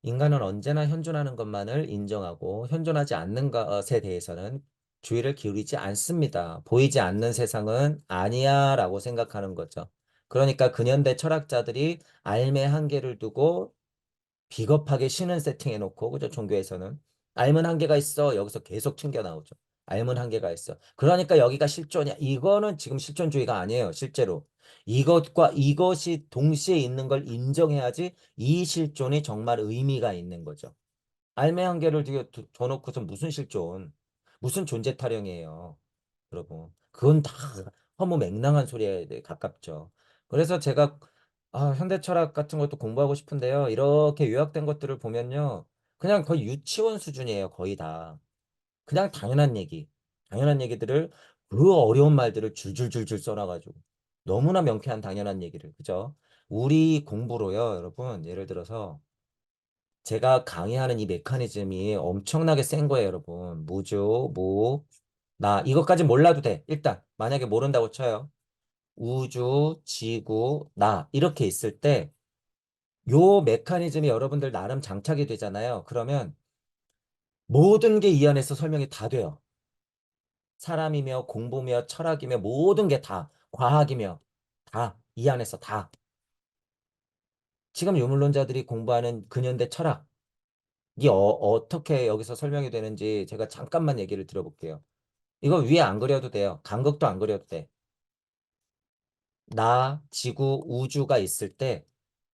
인간은 언제나 현존하는 것만을 인정하고 현존하지 않는 것에 대해서는 주의를 기울이지 않습니다. 보이지 않는 세상은 아니야 라고 생각하는 거죠. 그러니까 근현대 철학자들이 삶의 한계를 두고 비겁하게 신은 세팅해놓고, 그죠? 종교에서는. 알면 한계가 있어. 여기서 계속 튕겨 나오죠. 알면 한계가 있어. 그러니까 여기가 실존이야. 이거는 지금 실존주의가 아니에요. 실제로. 이것과 이것이 동시에 있는 걸 인정해야지 이 실존이 정말 의미가 있는 거죠. 알매 한계를 둬놓고서 무슨 실존, 무슨 존재 타령이에요. 여러분. 그건 다 허무맹랑한 소리에 가깝죠. 그래서 제가 현대 철학 같은 것도 공부하고 싶은데요. 이렇게 요약된 것들을 보면요. 그냥 거의 유치원 수준이에요. 거의 다. 그냥 당연한 얘기. 당연한 얘기들을 그 어려운 말들을 줄줄줄줄 써놔가지고. 너무나 명쾌한 당연한 얘기를. 그죠? 우리 공부로요. 여러분. 예를 들어서 제가 강의하는 이 메커니즘이 엄청나게 센 거예요, 여러분. 무주, 무, 나. 이것까지 몰라도 돼. 일단, 만약에 모른다고 쳐요. 우주, 지구, 나. 이렇게 있을 때, 요 메커니즘이 여러분들 나름 장착이 되잖아요. 그러면 모든 게 이 안에서 설명이 다 돼요. 사람이며, 공부며, 철학이며, 모든 게 다, 과학이며, 다, 이 안에서 다. 지금 유물론자들이 공부하는 근현대 철학, 이게 어떻게 여기서 설명이 되는지 제가 잠깐만 얘기를 들어볼게요. 이거 위에 안 그려도 돼요. 간극도 안 그려도 돼. 나, 지구, 우주가 있을 때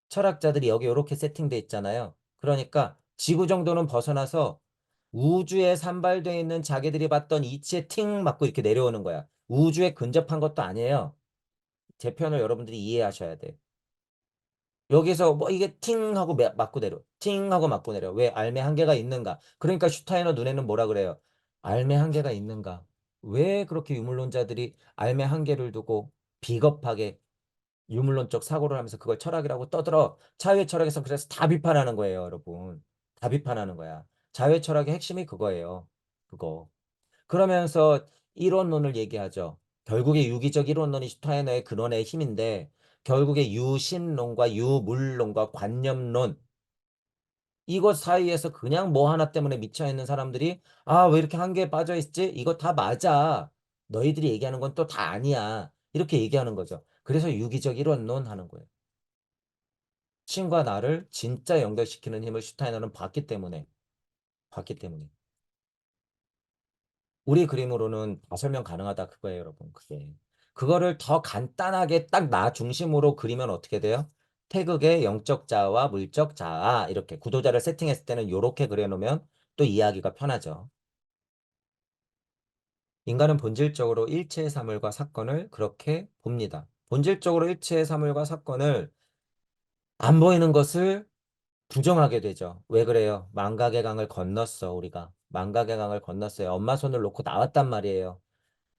철학자들이 여기 이렇게 세팅돼 있잖아요. 그러니까 지구 정도는 벗어나서 우주에 산발되어 있는 자기들이 봤던 이치에 팅 맞고 이렇게 내려오는 거야. 우주에 근접한 것도 아니에요. 제 표현을 여러분들이 이해하셔야 돼. 여기서 뭐 이게 팅 하고 맞고 내려. 팅 하고 맞고 내려. 왜? 알매 한계가 있는가? 그러니까 슈타이너 눈에는 뭐라 그래요? 알매 한계가 있는가? 왜 그렇게 유물론자들이 알매 한계를 두고 비겁하게 유물론적 사고를 하면서 그걸 철학이라고 떠들어? 자유의 철학에서 그래서 다 비판하는 거예요, 여러분. 다 비판하는 거야. 자유의 철학의 핵심이 그거예요. 그거. 그러면서 이론론을 얘기하죠. 결국에 유기적 이론론이 슈타이너의 근원의 힘인데 결국에 유신론과 유물론과 관념론 이것 사이에서 그냥 뭐 하나 때문에 미쳐있는 사람들이 왜 이렇게 한계에 빠져있지? 이거 다 맞아. 너희들이 얘기하는 건 또 다 아니야. 이렇게 얘기하는 거죠. 그래서 유기적 이론론 하는 거예요. 신과 나를 진짜 연결시키는 힘을 슈타이너는 봤기 때문에. 우리 그림으로는 다 설명 가능하다 그거예요, 여러분. 그게. 그거를 더 간단하게 딱 나 중심으로 그리면 어떻게 돼요? 태극의 영적 자아와 물적 자아 이렇게 구도자를 세팅했을 때는 이렇게 그려놓으면 또 이해하기가 편하죠. 인간은 본질적으로 일체의 사물과 사건을 그렇게 봅니다. 본질적으로 일체의 사물과 사건을 안 보이는 것을 부정하게 되죠. 왜 그래요? 망각의 강을 건넜어, 우리가. 망각의 강을 건넜어요. 엄마 손을 놓고 나왔단 말이에요.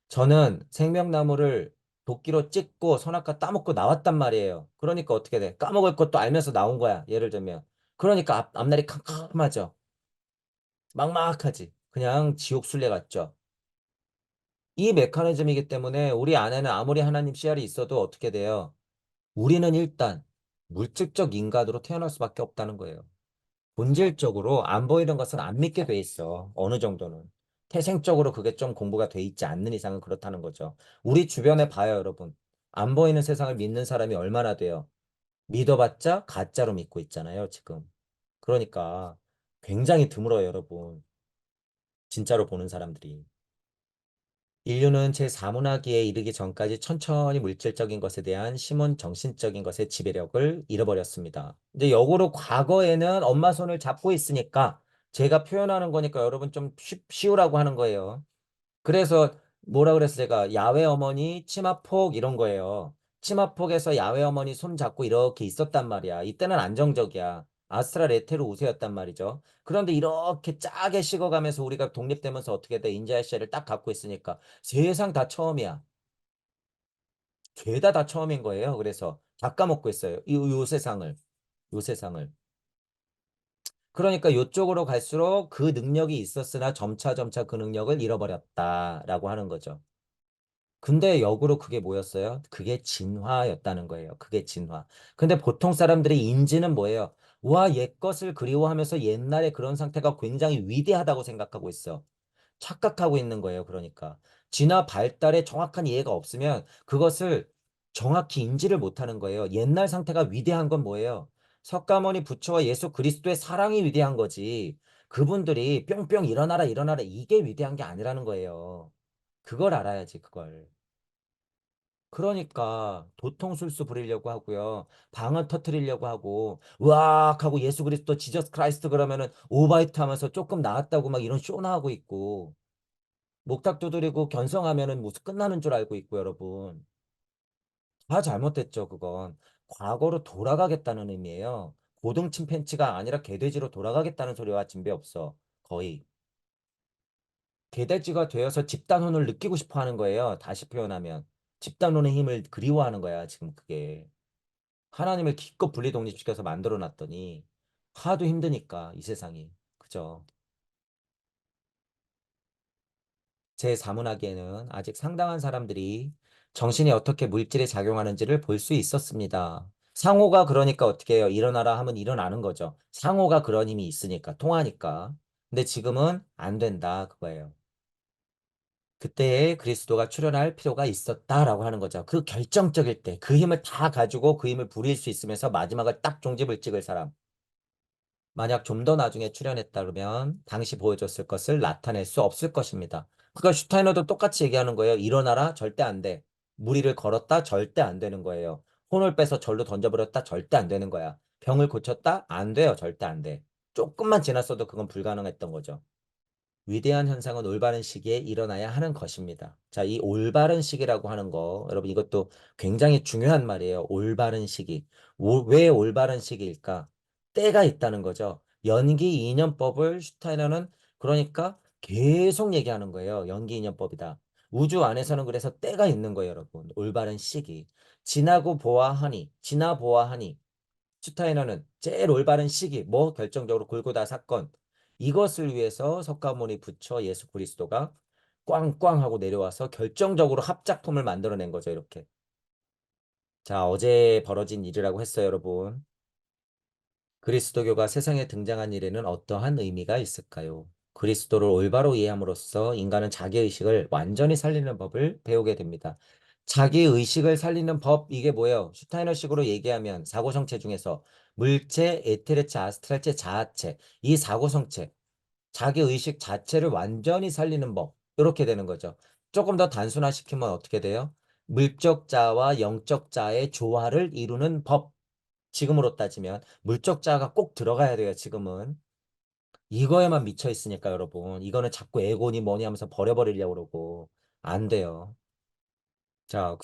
저는 생명나무를 도끼로 찍고 선악과 따먹고 나왔단 말이에요. 그러니까 어떻게 돼? 까먹을 것도 알면서 나온 거야. 예를 들면. 그러니까 앞날이 캄캄하죠. 막막하지. 그냥 지옥 순례 같죠. 이 메커니즘이기 때문에 우리 안에는 아무리 하나님 씨알이 있어도 어떻게 돼요? 우리는 일단 물질적 인간으로 태어날 수밖에 없다는 거예요. 본질적으로 안 보이는 것은 안 믿게 돼 있어. 어느 정도는. 태생적으로 그게 좀 공부가 돼 있지 않는 이상은 그렇다는 거죠. 우리 주변에 봐요, 여러분. 안 보이는 세상을 믿는 사람이 얼마나 돼요? 믿어봤자 가짜로 믿고 있잖아요, 지금. 그러니까 굉장히 드물어요, 여러분. 진짜로 보는 사람들이. 인류는 제4문화기에 이르기 전까지 천천히 물질적인 것에 대한 심원 정신적인 것의 지배력을 잃어버렸습니다. 이제 역으로 과거에는 엄마 손을 잡고 있으니까 제가 표현하는 거니까 여러분 좀 쉬우라고 하는 거예요. 그래서 뭐라 그랬어 제가 야외 어머니 치마폭 이런 거예요. 치마폭에서 야외 어머니 손 잡고 이렇게 있었단 말이야. 이때는 안정적이야. 아스트라 레테르 우세였단 말이죠. 그런데 이렇게 짜게 식어가면서 우리가 독립되면서 어떻게 돼? 인자의 씨를 딱 갖고 있으니까 세상 다 처음이야. 죄다 다 처음인 거예요. 그래서 다 까먹고 있어요. 요 세상을. 요 세상을. 그러니까 요쪽으로 갈수록 그 능력이 있었으나 점차 그 능력을 잃어버렸다라고 하는 거죠. 근데 역으로 그게 뭐였어요? 그게 진화였다는 거예요. 그게 진화. 근데 보통 사람들의 인지는 뭐예요? 와, 옛 것을 그리워하면서 옛날에 그런 상태가 굉장히 위대하다고 생각하고 있어. 착각하고 있는 거예요. 그러니까. 진화 발달에 정확한 이해가 없으면 그것을 정확히 인지를 못하는 거예요. 옛날 상태가 위대한 건 뭐예요? 석가모니 부처와 예수 그리스도의 사랑이 위대한 거지. 그분들이 뿅뿅 일어나라 일어나라 이게 위대한 게 아니라는 거예요. 그걸 알아야지, 그걸. 그러니까 도통술수 부리려고 하고요. 방언 터트리려고 하고 으악 하고 예수 그리스도 지저스 크라이스트 그러면은 오바이트 하면서 조금 나았다고 막 이런 쇼나 하고 있고 목탁 두드리고 견성하면은 무슨 끝나는 줄 알고 있고 여러분. 다 잘못됐죠, 그건. 과거로 돌아가겠다는 의미예요. 고등 침팬치가 아니라 개돼지로 돌아가겠다는 소리와 진배 없어. 거의. 개돼지가 되어서 집단혼을 느끼고 싶어 하는 거예요. 다시 표현하면. 집단혼의 힘을 그리워하는 거야, 지금 그게. 하나님을 기껏 분리독립시켜서 만들어 놨더니 하도 힘드니까 이 세상이. 그죠? 제 자문하기에는 아직 상당한 사람들이 정신이 어떻게 물질에 작용하는지를 볼 수 있었습니다. 상호가 그러니까 어떻게 해요? 일어나라 하면 일어나는 거죠. 상호가 그런 힘이 있으니까, 통하니까. 근데 지금은 안 된다, 그거예요. 그때에 그리스도가 출현할 필요가 있었다라고 하는 거죠. 그 결정적일 때, 그 힘을 다 가지고 그 힘을 부릴 수 있으면서 마지막을 딱 종집을 찍을 사람. 만약 좀 더 나중에 출연했다 그러면 당시 보여줬을 것을 나타낼 수 없을 것입니다. 그러니까 슈타이너도 똑같이 얘기하는 거예요. 일어나라 절대 안 돼. 무리를 걸었다 절대 안 되는 거예요. 혼을 빼서 절로 던져버렸다 절대 안 되는 거야. 병을 고쳤다 안 돼요. 절대 안 돼. 조금만 지났어도 그건 불가능했던 거죠. 위대한 현상은 올바른 시기에 일어나야 하는 것입니다. 자, 이 올바른 시기라고 하는 거, 여러분 이것도 굉장히 중요한 말이에요. 올바른 시기. 왜 올바른 시기일까? 때가 있다는 거죠. 연기 이념법을 슈타이너는 그러니까 계속 얘기하는 거예요. 연기 이념법이다. 우주 안에서는 그래서 때가 있는 거예요, 여러분. 올바른 시기. 지나고 보아하니, 지나 보아하니. 슈타이너는 제일 올바른 시기, 뭐 결정적으로 골고다 사건 이것을 위해서 석가모니 부처 예수 그리스도가 꽝꽝 하고 내려와서 결정적으로 합작품을 만들어낸 거죠, 이렇게. 자, 어제 벌어진 일이라고 했어요, 여러분. 그리스도교가 세상에 등장한 일에는 어떠한 의미가 있을까요? 그리스도를 올바로 이해함으로써 인간은 자기의식을 완전히 살리는 법을 배우게 됩니다. 자기의식을 살리는 법, 이게 뭐예요? 슈타이너식으로 얘기하면 사고성체 중에서 물체, 에테르체, 아스트랄체, 자아체, 이 사고성체, 자기의식 자체를 완전히 살리는 법, 이렇게 되는 거죠. 조금 더 단순화시키면 어떻게 돼요? 물적 자와 영적 자의 조화를 이루는 법, 지금으로 따지면 물적 자아가 꼭 들어가야 돼요, 지금은. 이거에만 미쳐 있으니까 여러분. 이거는 자꾸 에고니 뭐니 하면서 버려버리려고 그러고 안 돼요. 자,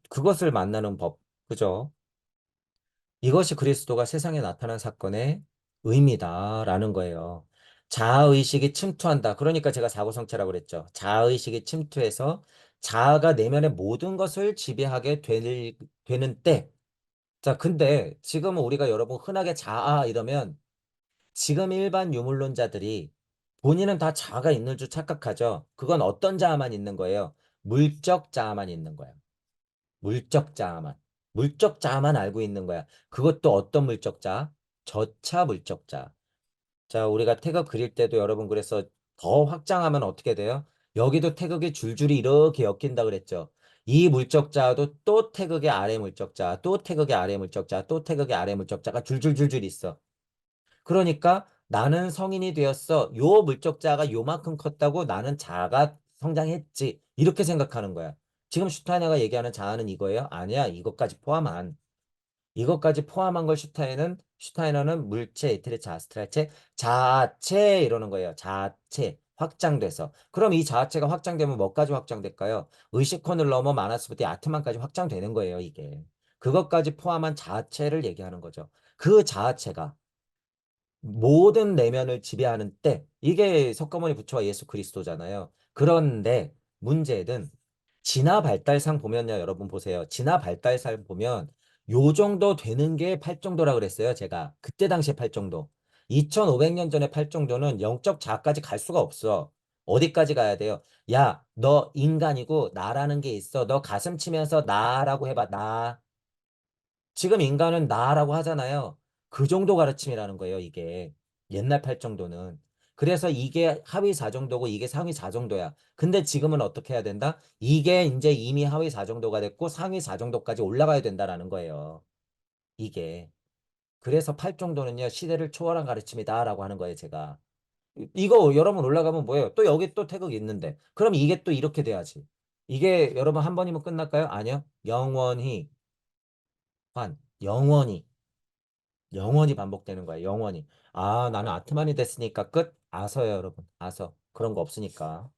그것을 만나는 법. 그죠? 이것이 그리스도가 세상에 나타난 사건의 의미다라는 거예요. 자아의식이 침투한다. 그러니까 제가 사고성체라고 그랬죠. 자아의식이 침투해서 자아가 내면의 모든 것을 지배하게 되는 때. 자, 근데 지금은 우리가 여러분 흔하게 자아 이러면 지금 일반 유물론자들이 본인은 다 자아가 있는 줄 착각하죠. 그건 어떤 자아만 있는 거예요? 물적 자아만 있는 거예요. 물적 자아만. 물적 자아만 알고 있는 거야. 그것도 어떤 물적 자아? 저차 물적 자아. 자, 우리가 태극 그릴 때도 여러분 그래서 더 확장하면 어떻게 돼요? 여기도 태극이 줄줄이 이렇게 엮인다 그랬죠. 이 물적 자아도 또 태극의 아래 물적 자아, 또 태극의 아래 물적 자아, 또 태극의 아래 물적 자가 줄줄줄줄 있어. 그러니까 나는 성인이 되었어. 요 물적 자아가 요만큼 컸다고 나는 자아가 성장했지. 이렇게 생각하는 거야. 지금 슈타이너가 얘기하는 자아는 이거예요? 아니야. 이것까지 포함한 걸 슈타이너는 물체, 이틀레체, 아스트랄체, 자체 이러는 거예요. 자체. 확장돼서. 그럼 이 자체가 확장되면 뭐까지 확장될까요? 의식혼을 넘어 마나스부터 아트만까지 확장되는 거예요, 이게. 그것까지 포함한 자체를 얘기하는 거죠. 그 자체가 모든 내면을 지배하는 때 이게 석가모니 부처와 예수 그리스도잖아요. 그런데 문제는 진화 발달상 보면요. 여러분 보세요. 진화 발달상 보면 요 정도 되는 게 팔 정도라 그랬어요. 제가 그때 당시에 팔 정도. 2500년 전에 팔 정도는 영적 자아까지 갈 수가 없어. 어디까지 가야 돼요? 야, 너 인간이고 나라는 게 있어. 너 가슴 치면서 나라고 해봐. 나. 지금 인간은 나라고 하잖아요. 그 정도 가르침이라는 거예요, 이게. 옛날 팔 정도는. 그래서 이게 하위 4 정도고 이게 상위 4 정도야. 근데 지금은 어떻게 해야 된다? 이게 이제 이미 하위 4 정도가 됐고 상위 4 정도까지 올라가야 된다라는 거예요. 이게. 그래서 팔 정도는요, 시대를 초월한 가르침이다라고 하는 거예요, 제가. 이거 여러분 올라가면 뭐예요? 또 여기 또 태극이 있는데. 그럼 이게 또 이렇게 돼야지. 이게 여러분 한 번이면 끝날까요? 아니요. 영원히 영원히. 영원히 반복되는 거야. 영원히. 아, 나는 아트만이 됐으니까 끝. 아서요, 여러분. 아서. 그런 거 없으니까.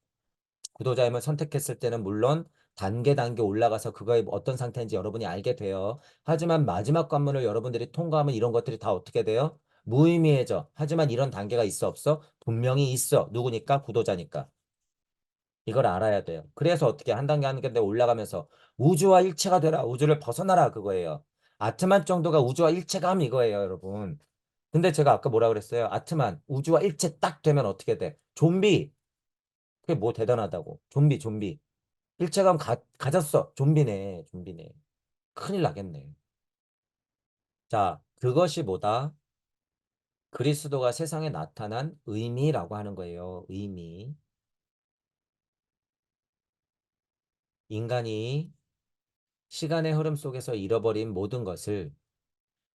구도자임을 선택했을 때는 물론 단계 단계 올라가서 그거의 어떤 상태인지 여러분이 알게 돼요. 하지만 마지막 관문을 여러분들이 통과하면 이런 것들이 다 어떻게 돼요? 무의미해져. 하지만 이런 단계가 있어 없어? 분명히 있어. 누구니까? 구도자니까. 이걸 알아야 돼요. 그래서 어떻게 한 단계 한 단계 올라가면서 우주와 일체가 되라. 우주를 벗어나라. 그거예요. 아트만 정도가 우주와 일체감 이거예요, 여러분. 근데 제가 아까 뭐라 그랬어요? 아트만 우주와 일체 딱 되면 어떻게 돼? 좀비. 그게 뭐 대단하다고. 좀비, 좀비. 일체감 가졌어. 좀비네, 좀비네. 큰일 나겠네. 자, 그것이 뭐다? 그리스도가 세상에 나타난 의미라고 하는 거예요. 의미. 인간이 시간의 흐름 속에서 잃어버린 모든 것을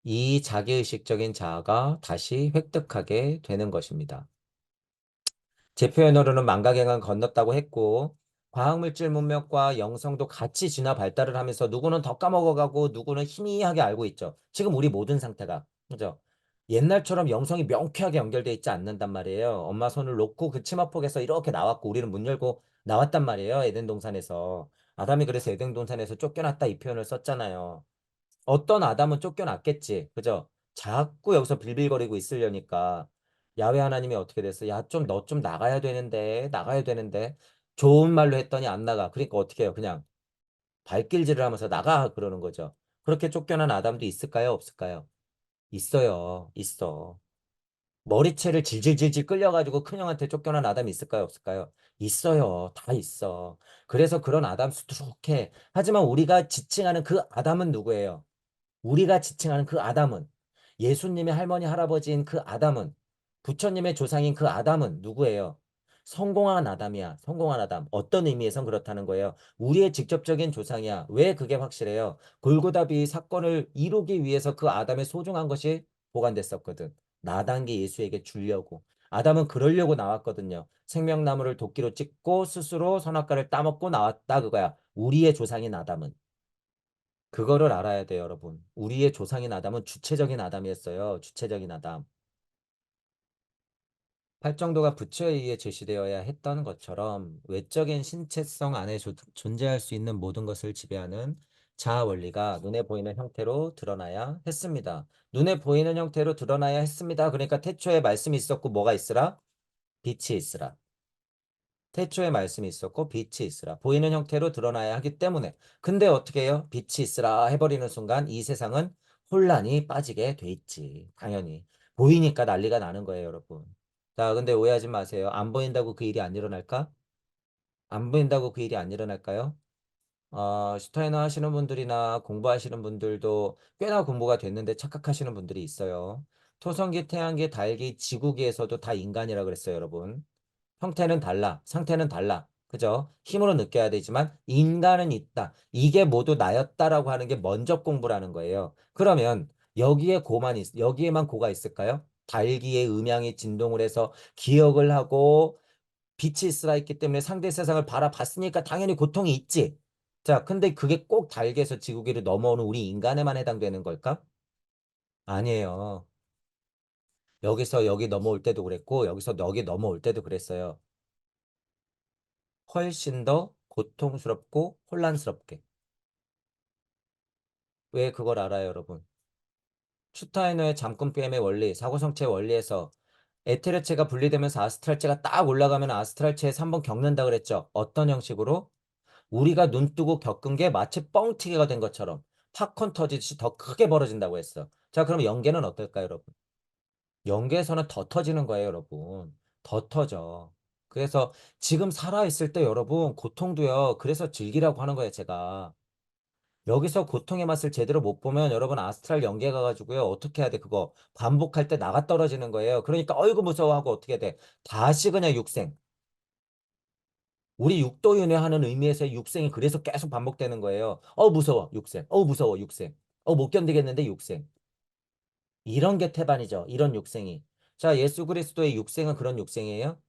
이 자기의식적인 자아가 다시 획득하게 되는 것입니다. 제 표현으로는 망각의간 건넜다고 했고 과학물질 문명과 영성도 같이 진화 발달을 하면서 누구는 더 까먹어가고 누구는 희미하게 알고 있죠. 지금 우리 모든 상태가. 그죠? 옛날처럼 영성이 명쾌하게 연결돼 있지 않는단 말이에요. 엄마 손을 놓고 그 치마폭에서 이렇게 나왔고 우리는 문 열고 나왔단 말이에요. 에덴 동산에서. 아담이 그래서 에덴 동산에서 쫓겨났다 이 표현을 썼잖아요. 어떤 아담은 쫓겨났겠지. 그죠? 자꾸 여기서 빌빌거리고 있으려니까 야훼 하나님이 어떻게 됐어? 야, 좀 너 좀 나가야 되는데. 나가야 되는데. 좋은 말로 했더니 안 나가. 그러니까 어떻게 해요? 그냥 발길질을 하면서 나가 그러는 거죠. 그렇게 쫓겨난 아담도 있을까요? 없을까요? 있어요. 있어. 머리채를 질질질질 끌려가지고 큰형한테 쫓겨난 아담이 있을까요? 없을까요? 있어요. 다 있어. 그래서 그런 아담 수두룩해. 하지만 우리가 지칭하는 그 아담은 누구예요? 우리가 지칭하는 그 아담은 예수님의 할머니 할아버지인 그 아담은 부처님의 조상인 그 아담은 누구예요? 성공한 아담이야. 성공한 아담. 어떤 의미에선 그렇다는 거예요. 우리의 직접적인 조상이야. 왜 그게 확실해요? 골고다비 사건을 이루기 위해서 그 아담의 소중한 것이 보관됐었거든. 나단계 예수에게 주려고. 아담은 그러려고 나왔거든요. 생명나무를 도끼로 찍고 스스로 선악과를 따먹고 나왔다 그거야. 우리의 조상인 아담은. 그거를 알아야 돼요, 여러분. 우리의 조상인 아담은 주체적인 아담이었어요. 주체적인 아담. 팔정도가 부처에 의해 제시되어야 했던 것처럼 외적인 신체성 안에 존재할 수 있는 모든 것을 지배하는 자아 원리가 눈에 보이는 형태로 드러나야 했습니다. 눈에 보이는 형태로 드러나야 했습니다. 그러니까 태초에 말씀이 있었고 뭐가 있으라? 빛이 있으라. 태초에 말씀이 있었고 빛이 있으라. 보이는 형태로 드러나야 하기 때문에. 근데 어떻게 해요? 빛이 있으라 해버리는 순간 이 세상은 혼란이 빠지게 돼 있지. 당연히. 보이니까 난리가 나는 거예요, 여러분. 자, 근데 오해하지 마세요. 안 보인다고 그 일이 안 일어날까? 안 보인다고 그 일이 안 일어날까요? 슈타이너 하시는 분들이나 공부하시는 분들도 꽤나 공부가 됐는데 착각하시는 분들이 있어요. 토성기, 태양계, 달기, 지구기에서도 다 인간이라 그랬어요, 여러분. 형태는 달라. 상태는 달라. 그죠? 힘으로 느껴야 되지만 인간은 있다. 이게 모두 나였다라고 하는 게 먼저 공부라는 거예요. 그러면 여기에만 고가 있을까요? 달기의 음양이 진동을 해서 기억을 하고 빛이 있으라 했기 때문에 상대 세상을 바라봤으니까 당연히 고통이 있지. 자, 근데 그게 꼭 달기에서 지구기를 넘어오는 우리 인간에만 해당되는 걸까? 아니에요. 여기서 여기 넘어올 때도 그랬고 여기서 여기 넘어올 때도 그랬어요. 훨씬 더 고통스럽고 혼란스럽게. 왜 그걸 알아요, 여러분? 슈타이너의 잠금게임의 원리, 사고성체 원리에서 에테르체가 분리되면서 아스트랄체가 딱 올라가면 아스트랄체에서 한번 겪는다 그랬죠. 어떤 형식으로? 우리가 눈 뜨고 겪은 게 마치 뻥튀기가 된 것처럼 팝콘 터지듯이 더 크게 벌어진다고 했어. 자, 그럼 연계는 어떨까요, 여러분? 연계에서는 더 터지는 거예요, 여러분. 더 터져. 그래서 지금 살아있을 때 여러분 고통도요. 그래서 즐기라고 하는 거예요, 제가. 여기서 고통의 맛을 제대로 못 보면 여러분 아스트랄 연계 가가지고요. 어떻게 해야 돼? 그거 반복할 때 나가 떨어지는 거예요. 그러니까 어이구 무서워하고 어떻게 돼? 다시 그냥 육생. 우리 육도윤회 하는 의미에서의 육생이 그래서 계속 반복되는 거예요. 무서워 육생. 무서워 육생. 못 견디겠는데 육생. 이런 게 태반이죠. 이런 육생이. 자, 예수 그리스도의 육생은 그런 육생이에요?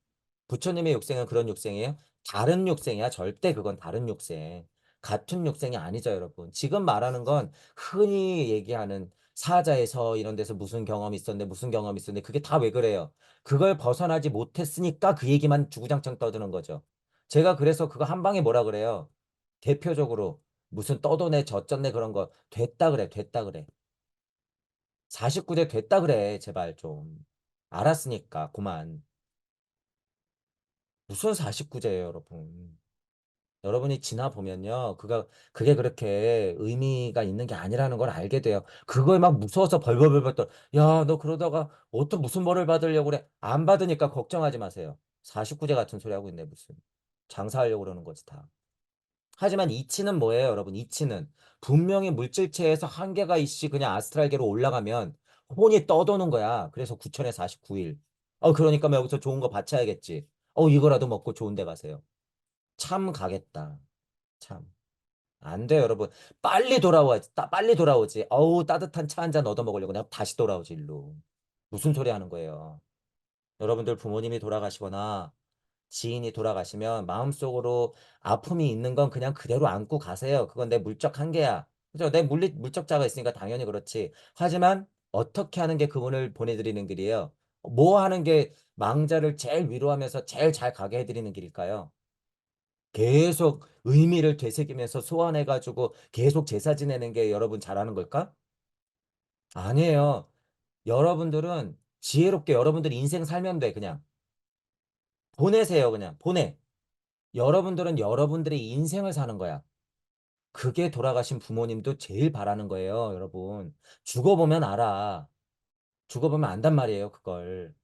부처님의 육생은 그런 육생이에요? 다른 육생이야. 절대 그건 다른 육생. 같은 육생이 아니죠, 여러분. 지금 말하는 건 흔히 얘기하는 사자에서 이런 데서 무슨 경험이 있었는데 무슨 경험이 있었는데 그게 다 왜 그래요? 그걸 벗어나지 못했으니까 그 얘기만 주구장창 떠드는 거죠. 제가 그래서 그거 한 방에 뭐라 그래요? 대표적으로 무슨 떠도네 저쩌네 그런 거 됐다 그래, 됐다 그래. 49대 됐다 그래, 제발 좀. 알았으니까, 그만. 무슨 49제예요, 여러분. 여러분이 지나 보면요. 그게 그렇게 의미가 있는 게 아니라는 걸 알게 돼요. 그거에 막 무서워서 벌벌벌벌 떨. 야, 너 그러다가 어떤 무슨 벌을 받으려고 그래? 안 받으니까 걱정하지 마세요. 49제 같은 소리 하고 있네, 무슨. 장사하려고 그러는 거지, 다. 하지만 이치는 뭐예요, 여러분? 이치는 분명히 물질체에서 한계가 있이 그냥 아스트랄계로 올라가면 혼이 떠도는 거야. 그래서 9천에 49일. 그러니까 뭐 여기서 좋은 거 받쳐야겠지. 이거라도 먹고 좋은 데 가세요. 참 가겠다. 참. 안 돼, 여러분. 빨리 돌아와야지. 빨리 돌아오지. 따뜻한 차 한 잔 얻어 먹으려고 내가 다시 돌아오지, 일로. 무슨 소리 하는 거예요? 여러분들 부모님이 돌아가시거나 지인이 돌아가시면 마음속으로 아픔이 있는 건 그냥 그대로 안고 가세요. 그건 내 물적 한계야. 그죠? 내 물적자가 있으니까 당연히 그렇지. 하지만 어떻게 하는 게 그분을 보내드리는 길이에요? 뭐 하는 게 망자를 제일 위로하면서 제일 잘 가게 해드리는 길일까요? 계속 의미를 되새기면서 소환해가지고 계속 제사 지내는 게 여러분 잘하는 걸까? 아니에요. 여러분들은 지혜롭게 여러분들 인생 살면 돼, 그냥. 보내세요, 그냥. 보내. 여러분들은 여러분들의 인생을 사는 거야. 그게 돌아가신 부모님도 제일 바라는 거예요, 여러분. 죽어보면 알아. 죽어보면 안단 말이에요, 그걸.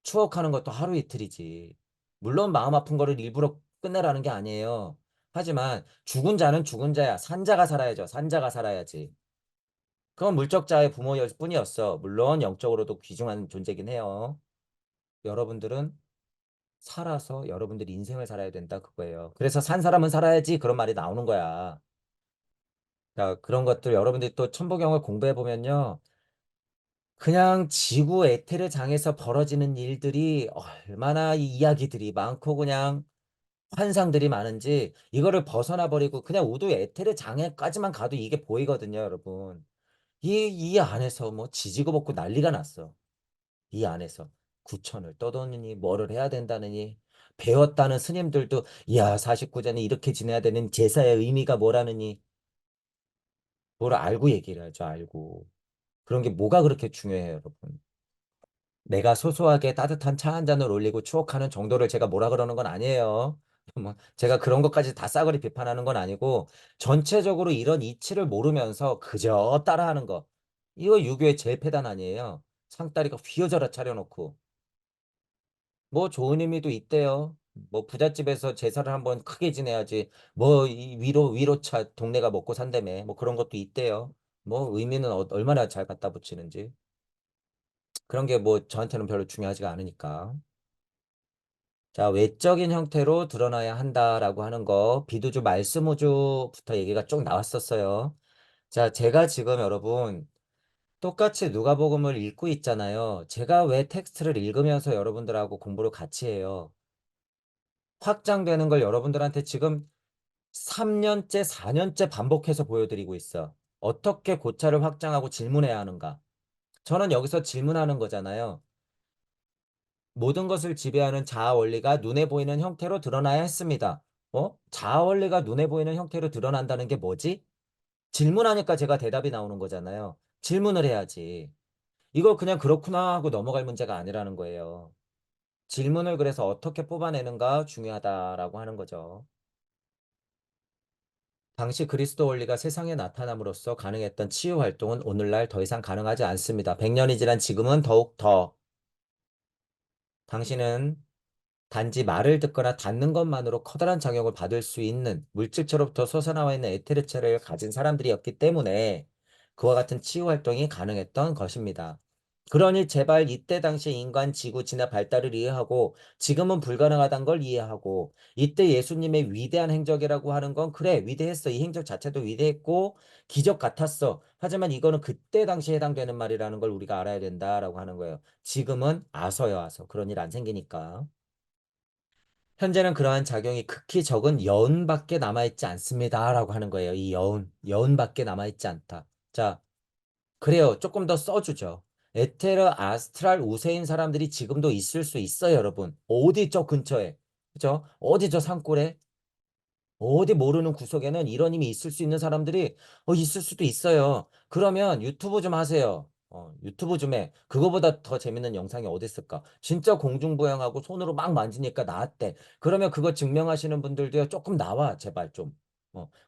추억하는 것도 하루 이틀이지. 물론 마음 아픈 거를 일부러 끝내라는 게 아니에요. 하지만 죽은 자는 죽은 자야. 산자가 살아야죠. 산자가 살아야지. 그건 물적자의 부모일 뿐이었어. 물론 영적으로도 귀중한 존재긴 해요. 여러분들은 살아서 여러분들 인생을 살아야 된다 그거예요. 그래서 산 사람은 살아야지 그런 말이 나오는 거야. 자, 그런 것들 여러분들이 또 천부경을 공부해 보면요. 그냥 지구 에테르장에서 벌어지는 일들이 얼마나 이 이야기들이 많고 그냥 환상들이 많은지 이거를 벗어나 버리고 그냥 우도 에테르장에까지만 가도 이게 보이거든요, 여러분. 이 안에서 뭐 지지고 볶고 난리가 났어. 이 안에서 구천을 떠도느니 뭐를 해야 된다느니 배웠다는 스님들도 야 49제는 이렇게 지내야 되는 제사의 의미가 뭐라느니 뭘 알고 얘기를 하죠 알고 그런 게 뭐가 그렇게 중요해요 여러분 내가 소소하게 따뜻한 차 한 잔을 올리고 추억하는 정도를 제가 뭐라 그러는 건 아니에요 뭐 제가 그런 것까지 다 싸그리 비판하는 건 아니고 전체적으로 이런 이치를 모르면서 그저 따라하는 거 이거 유교의 제일 폐단 아니에요 상다리가 휘어져라 차려놓고 뭐 좋은 의미도 있대요. 뭐 부잣집에서 제사를 한번 크게 지내야지. 뭐 이 위로차 동네가 먹고 산다며. 뭐 그런 것도 있대요. 뭐 의미는 얼마나 잘 갖다 붙이는지. 그런 게 뭐 저한테는 별로 중요하지가 않으니까. 자, 외적인 형태로 드러나야 한다라고 하는 거 비두주 말씀우주부터 얘기가 쭉 나왔었어요. 자, 제가 지금 여러분 똑같이 누가복음을 읽고 있잖아요. 제가 왜 텍스트를 읽으면서 여러분들하고 공부를 같이 해요. 확장되는 걸 여러분들한테 지금 3년째, 4년째 반복해서 보여드리고 있어. 어떻게 고차를 확장하고 질문해야 하는가? 저는 여기서 질문하는 거잖아요. 모든 것을 지배하는 자아 원리가 눈에 보이는 형태로 드러나야 했습니다. 자아 원리가 눈에 보이는 형태로 드러난다는 게 뭐지? 질문하니까 제가 대답이 나오는 거잖아요. 질문을 해야지. 이걸 그냥 그렇구나 하고 넘어갈 문제가 아니라는 거예요. 질문을 그래서 어떻게 뽑아내는가 중요하다라고 하는 거죠. 당시 그리스도 원리가 세상에 나타남으로써 가능했던 치유 활동은 오늘날 더 이상 가능하지 않습니다. 100년이 지난 지금은 더욱 더 당신은 단지 말을 듣거나 닿는 것만으로 커다란 작용을 받을 수 있는 물질체로부터 솟아나와 있는 에테르체를 가진 사람들이었기 때문에 그와 같은 치유 활동이 가능했던 것입니다. 그러니 제발 이때 당시 인간 지구 진화 발달을 이해하고 지금은 불가능하다는 걸 이해하고 이때 예수님의 위대한 행적이라고 하는 건 그래 위대했어. 이 행적 자체도 위대했고 기적 같았어. 하지만 이거는 그때 당시에 해당되는 말이라는 걸 우리가 알아야 된다라고 하는 거예요. 지금은 아서요 아서. 그런 일 안 생기니까. 현재는 그러한 작용이 극히 적은 여운밖에 남아있지 않습니다라고 하는 거예요. 이 여운밖에 남아있지 않다. 자, 그래요. 조금 더 써주죠. 에테르 아스트랄 우세인 사람들이 지금도 있을 수 있어요, 여러분. 어디 저 근처에. 그죠? 어디 저 산골에. 어디 모르는 구석에는 이런 힘이 있을 수 있는 사람들이 있을 수도 있어요. 그러면 유튜브 좀 하세요. 유튜브 좀 해. 그거보다 더 재밌는 영상이 어디 있을까? 진짜 공중부양하고 손으로 막 만지니까 나았대. 그러면 그거 증명하시는 분들도요, 조금 나와, 제발 좀.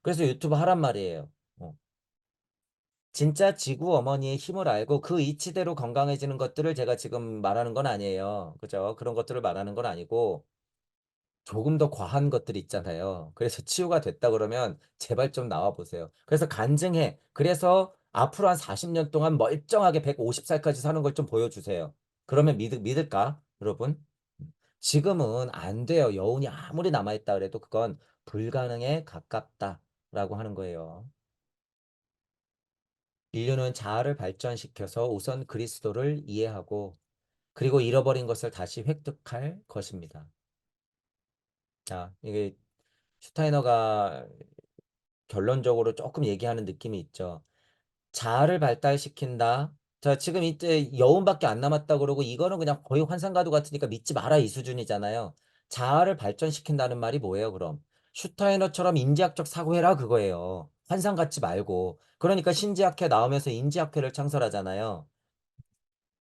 그래서 유튜브 하란 말이에요. 어. 진짜 지구 어머니의 힘을 알고 그 이치대로 건강해지는 것들을 제가 지금 말하는 건 아니에요. 그죠? 그런 것들을 말하는 건 아니고, 조금 더 과한 것들이 있잖아요. 그래서 치유가 됐다 그러면 제발 좀 나와 보세요. 그래서 간증해. 그래서 앞으로 한 40년 동안 멀쩡하게 150살까지 사는 걸 좀 보여주세요. 그러면 믿을까? 여러분? 지금은 안 돼요. 여운이 아무리 남아있다 그래도 그건 불가능에 가깝다라고 하는 거예요. 인류는 자아를 발전시켜서 우선 그리스도를 이해하고 그리고 잃어버린 것을 다시 획득할 것입니다. 자, 이게 슈타이너가 결론적으로 조금 얘기하는 느낌이 있죠. 자아를 발달시킨다. 자, 지금 이제 여운밖에 안 남았다 그러고 이거는 그냥 거의 환상가도 같으니까 믿지 마라 이 수준이잖아요. 자아를 발전시킨다는 말이 뭐예요, 그럼? 슈타이너처럼 인지학적 사고해라 그거예요. 환상 같지 말고. 그러니까 신지학회 나오면서 인지학회를 창설하잖아요.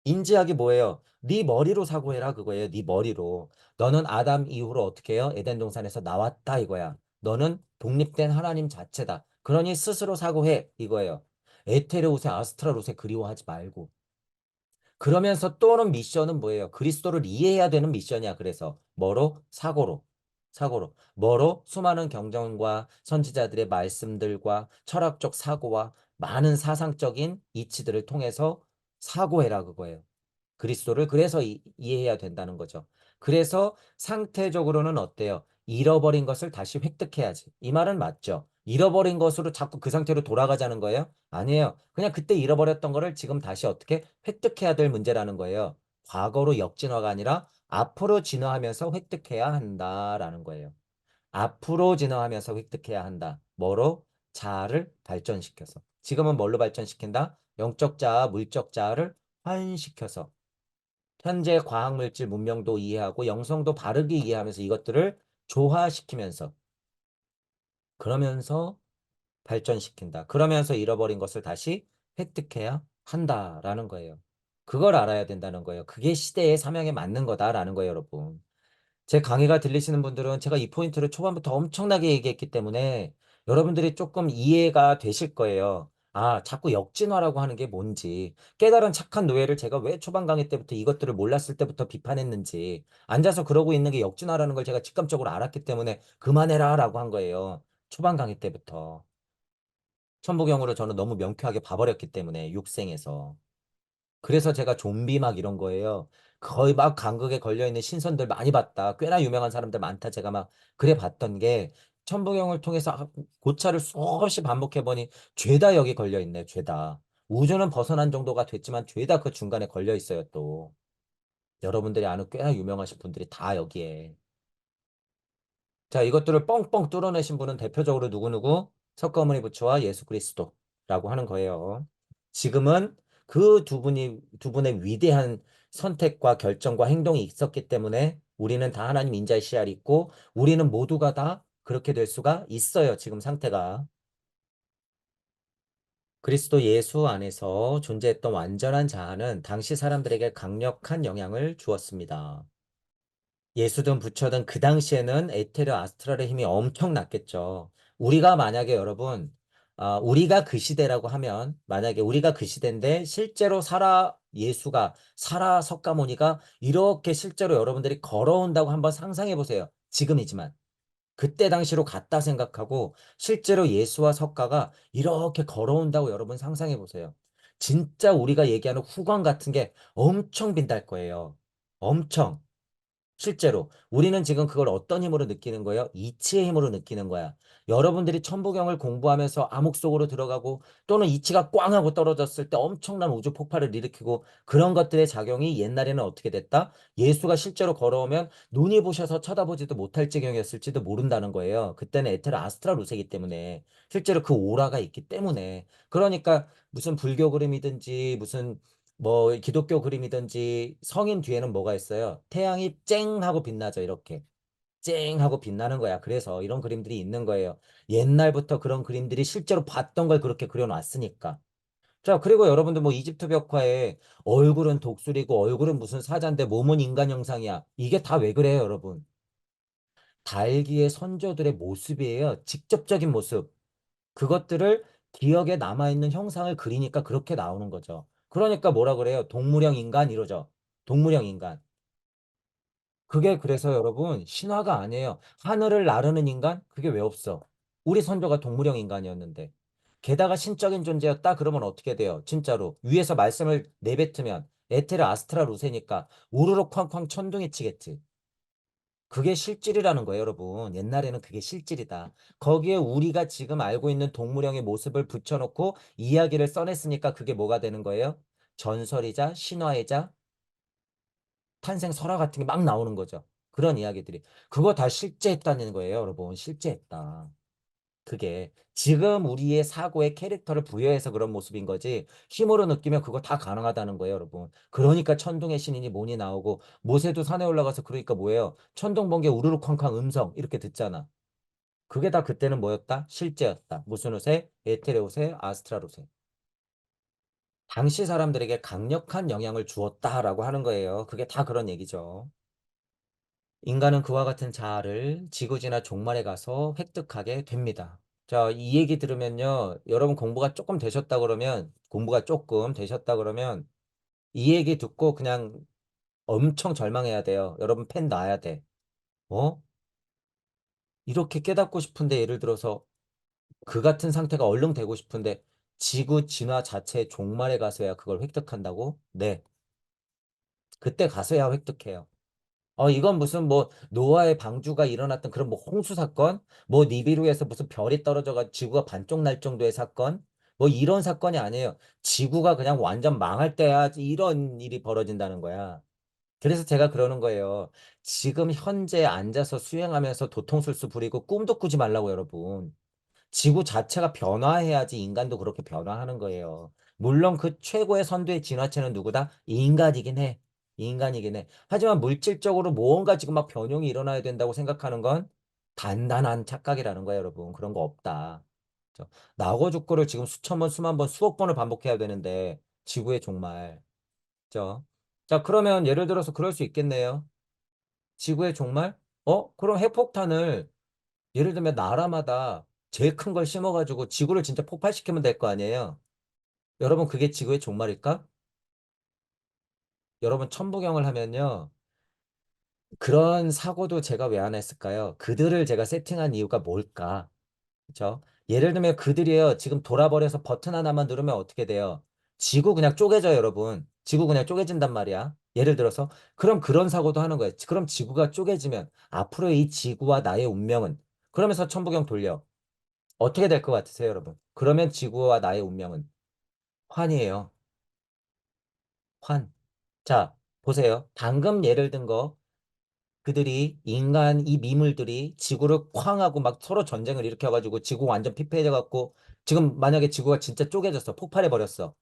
인지학이 뭐예요? 네 머리로 사고해라 그거예요. 네 머리로. 너는 아담 이후로 어떻게 해요? 에덴 동산에서 나왔다 이거야. 너는 독립된 하나님 자체다. 그러니 스스로 사고해 이거예요. 에테르우세 아스트라루세 그리워하지 말고. 그러면서 또는 미션은 뭐예요? 그리스도를 이해해야 되는 미션이야. 그래서 뭐로? 사고로. 사고로. 뭐로? 수많은 경전과 선지자들의 말씀들과 철학적 사고와 많은 사상적인 이치들을 통해서 사고해라 그거예요. 그리스도를 그래서 이해해야 된다는 거죠. 그래서 상태적으로는 어때요? 잃어버린 것을 다시 획득해야지. 이 말은 맞죠? 잃어버린 것으로 자꾸 그 상태로 돌아가자는 거예요? 아니에요. 그냥 그때 잃어버렸던 거를 지금 다시 어떻게 획득해야 될 문제라는 거예요. 과거로 역진화가 아니라 앞으로 진화하면서 획득해야 한다라는 거예요. 앞으로 진화하면서 획득해야 한다. 뭐로? 자아를 발전시켜서. 지금은 뭘로 발전시킨다? 영적 자아, 물적 자아를 환시켜서 현재 과학물질 문명도 이해하고 영성도 바르게 이해하면서 이것들을 조화시키면서 그러면서 발전시킨다. 그러면서 잃어버린 것을 다시 획득해야 한다라는 거예요. 그걸 알아야 된다는 거예요. 그게 시대의 사명에 맞는 거다라는 거예요, 여러분. 제 강의가 들리시는 분들은 제가 이 포인트를 초반부터 엄청나게 얘기했기 때문에 여러분들이 조금 이해가 되실 거예요. 아, 자꾸 역진화라고 하는 게 뭔지, 깨달은 착한 노예를 제가 왜 초반 강의 때부터 이것들을 몰랐을 때부터 비판했는지, 앉아서 그러고 있는 게 역진화라는 걸 제가 직감적으로 알았기 때문에 그만해라 라고 한 거예요. 초반 강의 때부터. 천부경으로 저는 너무 명쾌하게 봐버렸기 때문에 육생에서. 그래서 제가 좀비 막 이런 거예요. 거의 막 간극에 걸려있는 신선들 많이 봤다. 꽤나 유명한 사람들 많다. 제가 막 그래 봤던 게 천부경을 통해서 고찰을 수없이 반복해보니 죄다 여기 걸려있네. 죄다. 우주는 벗어난 정도가 됐지만 죄다 그 중간에 걸려있어요 또. 여러분들이 아는 꽤나 유명하신 분들이 다 여기에. 자, 이것들을 뻥뻥 뚫어내신 분은 대표적으로 누구누구? 석가모니 부처와 예수 그리스도라고 하는 거예요. 지금은 그 두 분의 위대한 선택과 결정과 행동이 있었기 때문에 우리는 다 하나님 인자의 씨알이 있고 우리는 모두가 다 그렇게 될 수가 있어요. 지금 상태가. 그리스도 예수 안에서 존재했던 완전한 자아는 당시 사람들에게 강력한 영향을 주었습니다. 예수든 부처든 그 당시에는 에테르 아스트랄의 힘이 엄청났겠죠. 우리가 만약에 여러분 우리가 그 시대라고 하면, 만약에 우리가 그 시대인데, 실제로 사라 석가모니가 이렇게 실제로 여러분들이 걸어온다고 한번 상상해 보세요. 지금이지만. 그때 당시로 갔다 생각하고, 실제로 예수와 석가가 이렇게 걸어온다고 여러분 상상해 보세요. 진짜 우리가 얘기하는 후광 같은 게 엄청 빛날 거예요. 엄청. 실제로 우리는 지금 그걸 어떤 힘으로 느끼는 거예요? 이치의 힘으로 느끼는 거야. 여러분들이 천부경을 공부하면서 암흑 속으로 들어가고 또는 이치가 꽝 하고 떨어졌을 때 엄청난 우주 폭발을 일으키고 그런 것들의 작용이 옛날에는 어떻게 됐다? 예수가 실제로 걸어오면 눈이 부셔서 쳐다보지도 못할 지경이었을지도 모른다는 거예요. 그때는 에테르 아스트라 루세이기 때문에 실제로 그 오라가 있기 때문에 그러니까 무슨 불교 그림이든지 무슨 뭐 기독교 그림이든지 성인 뒤에는 뭐가 있어요? 태양이 쨍 하고 빛나죠. 이렇게 쨍 하고 빛나는 거야. 그래서 이런 그림들이 있는 거예요. 옛날부터 그런 그림들이 실제로 봤던 걸 그렇게 그려놨으니까. 자, 그리고 여러분들 뭐 이집트 벽화에 얼굴은 독수리고 얼굴은 무슨 사자인데 몸은 인간 형상이야. 이게 다 왜 그래요, 여러분? 달기의 선조들의 모습이에요. 직접적인 모습. 그것들을 기억에 남아있는 형상을 그리니까 그렇게 나오는 거죠. 그러니까 뭐라 그래요? 동물형 인간 이러죠. 동물형 인간. 그게 그래서 여러분 신화가 아니에요. 하늘을 나르는 인간? 그게 왜 없어? 우리 선조가 동물형 인간이었는데. 게다가 신적인 존재였다? 그러면 어떻게 돼요? 진짜로. 위에서 말씀을 내뱉으면 에테르 아스트라 루세니까 우르르 쾅쾅 천둥이 치겠지. 그게 실질이라는 거예요, 여러분. 옛날에는 그게 실질이다. 거기에 우리가 지금 알고 있는 동물형의 모습을 붙여놓고 이야기를 써냈으니까 그게 뭐가 되는 거예요? 전설이자 신화이자 탄생 설화 같은 게 막 나오는 거죠. 그런 이야기들이. 그거 다 실제했다는 거예요, 여러분. 실제했다. 그게 지금 우리의 사고에 캐릭터를 부여해서 그런 모습인 거지 힘으로 느끼면 그거 다 가능하다는 거예요, 여러분. 그러니까 천둥의 신인이 뭐니 나오고 모세도 산에 올라가서 그러니까 뭐예요? 천둥 번개 우르르 쾅쾅 음성 이렇게 듣잖아. 그게 다 그때는 뭐였다? 실제였다. 무슨 우세? 에테레우세, 아스트라루세. 당시 사람들에게 강력한 영향을 주었다라고 하는 거예요. 그게 다 그런 얘기죠. 인간은 그와 같은 자아를 지구지나 종말에 가서 획득하게 됩니다. 자, 이 얘기 들으면요. 여러분 공부가 조금 되셨다 그러면, 공부가 조금 되셨다 그러면, 이 얘기 듣고 그냥 엄청 절망해야 돼요. 여러분 펜 놔야 돼. 어? 이렇게 깨닫고 싶은데 예를 들어서 그 같은 상태가 얼른 되고 싶은데 지구 진화 자체의 종말에 가서야 그걸 획득한다고? 네. 그때 가서야 획득해요. 이건 무슨 뭐 노아의 방주가 일어났던 그런 뭐 홍수 사건, 뭐 니비루에서 무슨 별이 떨어져가 지구가 반쪽 날 정도의 사건, 뭐 이런 사건이 아니에요. 지구가 그냥 완전 망할 때야 이런 일이 벌어진다는 거야. 그래서 제가 그러는 거예요. 지금 현재 앉아서 수행하면서 도통술수 부리고 꿈도 꾸지 말라고 여러분. 지구 자체가 변화해야지 인간도 그렇게 변화하는 거예요. 물론 그 최고의 선두의 진화체는 누구다? 인간이긴 해. 인간이긴 해. 하지만 물질적으로 무언가 지금 막 변형이 일어나야 된다고 생각하는 건 단단한 착각이라는 거예요, 여러분. 그런 거 없다. 나고 죽고를 지금 수천 번, 수만 번, 수억 번을 반복해야 되는데 지구의 종말. 죠. 자, 그러면 예를 들어서 그럴 수 있겠네요. 지구의 종말? 그럼 핵폭탄을 예를 들면 나라마다 제일 큰 걸 심어가지고 지구를 진짜 폭발시키면 될 거 아니에요. 여러분 그게 지구의 종말일까? 여러분 천부경을 하면요. 그런 사고도 제가 왜 안 했을까요? 그들을 제가 세팅한 이유가 뭘까? 그쵸? 예를 들면 그들이요. 지금 돌아버려서 버튼 하나만 누르면 어떻게 돼요? 지구 그냥 쪼개져 여러분. 지구 그냥 쪼개진단 말이야. 예를 들어서 그럼 그런 사고도 하는 거예요. 그럼 지구가 쪼개지면 앞으로 이 지구와 나의 운명은 그러면서 천부경 돌려. 어떻게 될 것 같으세요, 여러분? 그러면 지구와 나의 운명은 환이에요. 환. 자, 보세요. 방금 예를 든 거, 그들이, 이 미물들이 지구를 쾅 하고 막 서로 전쟁을 일으켜가지고 지구 완전 피폐해져갖고, 지금 만약에 지구가 진짜 쪼개졌어. 폭발해버렸어.